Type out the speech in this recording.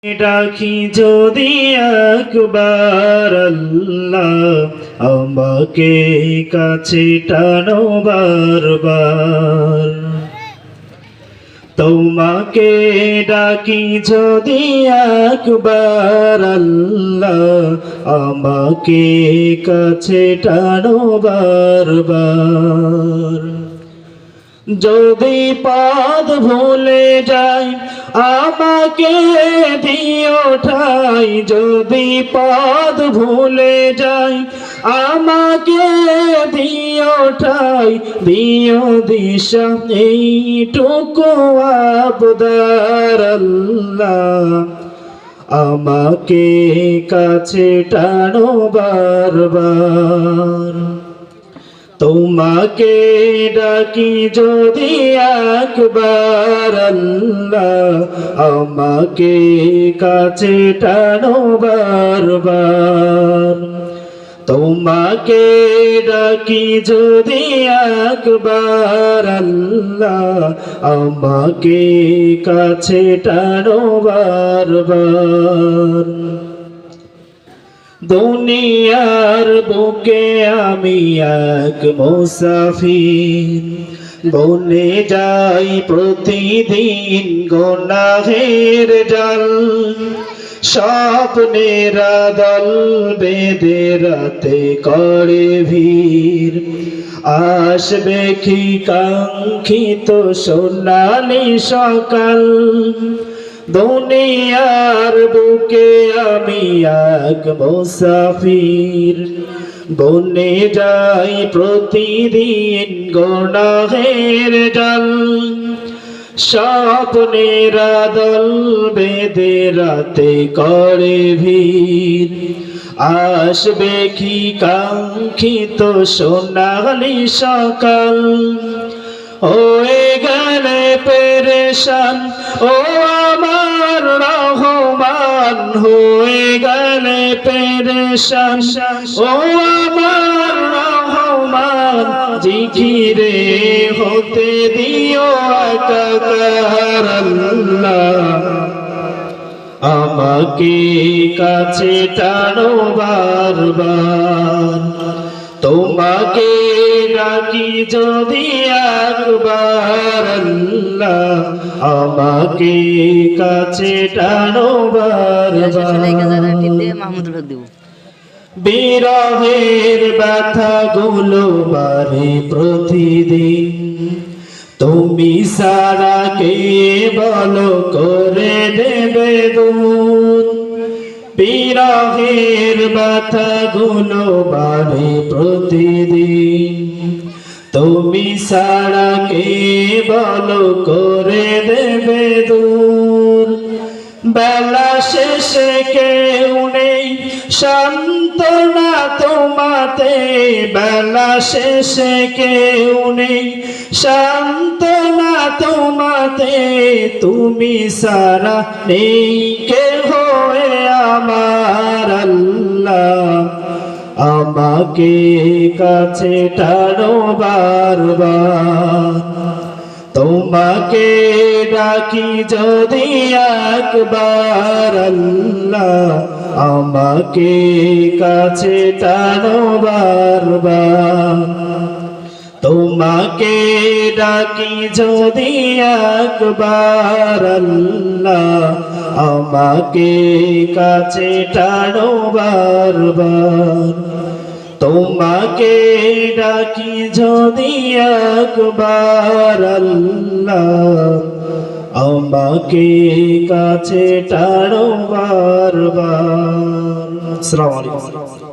ডাকি যদি একবার আল্লাহ আমাকে কাছে টানো বারবার। তোমাকে ডাকি যদি একবার আল্লাহ আমাকে কাছে টানো বারবার। যদি পথ ভুলে যাই আমাকে দিও ঠাই, যদি পথ ভুলে যাই আমাকে দিও ঠাই, দিও দিশা এইটুকু আবদার আল্লাহ আমাকে কাছে টানো বারবার। তোমাকে ডাকি যদি একবার আল্লাহ আমাকে কাছে টানো বারবার। তোমাকে ডাকি যদি একবার আল্লাহ আমাকে কাছে টানো বারবার। দুনিয়ার বুকে আমি এক মুসাফির, বনে যাই প্রতিদিন গুনাহের জাল। স্বপ্নের দল বেঁধে রাতে করে ভিড়, আসবে কি কাঙ্ক্ষিত সোনালি সকাল। দুনিয়ার বুকে আমি এক মুসাফির, বনে যাই প্রতিদিন গুনাহের জাল। স্বপ্নের দল বেঁধে রাতে করে ভিড়, আসবে কি কাঙ্ক্ষিত সোনালি সকাল। হয়ে গেলে পেরেশান ও আমার রহমান, হয়ে গেলে পেরেশান ও আমার রহমান। জিকিরে হতে দিও একাকার আল্লাহ আমাকে কাছে টানো বারবার। তোমাকে ডাকি যদি একবার আল্লাহ আমাকে কাছে টানো বারবার। বিরহের ব্যথা গুলো বারে প্রতিদিন, তুমি সারা কে বলো করে দেবে দূর। বিরহের ব্যথা গুলো বারে প্রতিদিন, তুমি সারা কে বলো করে দেবে দূর। বেলা শেষে কেউ নেই সান্ত্বনা তোমাতে, বেলা শেষে কেউ নেই সান্ত্বনা তোমাতে। তুমি সারা নেই কেহ আমার আল্লাহ আমাকে কাছে টানো বারবার। তোমাকে ডাকি যদি একবার আল্লাহ আমাকে কাছে টানো বারবার। তোমাকে ডাকি যদি একবার আল্লাহ আমাকে কাছে টানো বারবার। তোমাকে ডাকি যদি একবার আল্লাহ আমাকে কাছে টানো বারবার। আসসালামু আলাইকুম।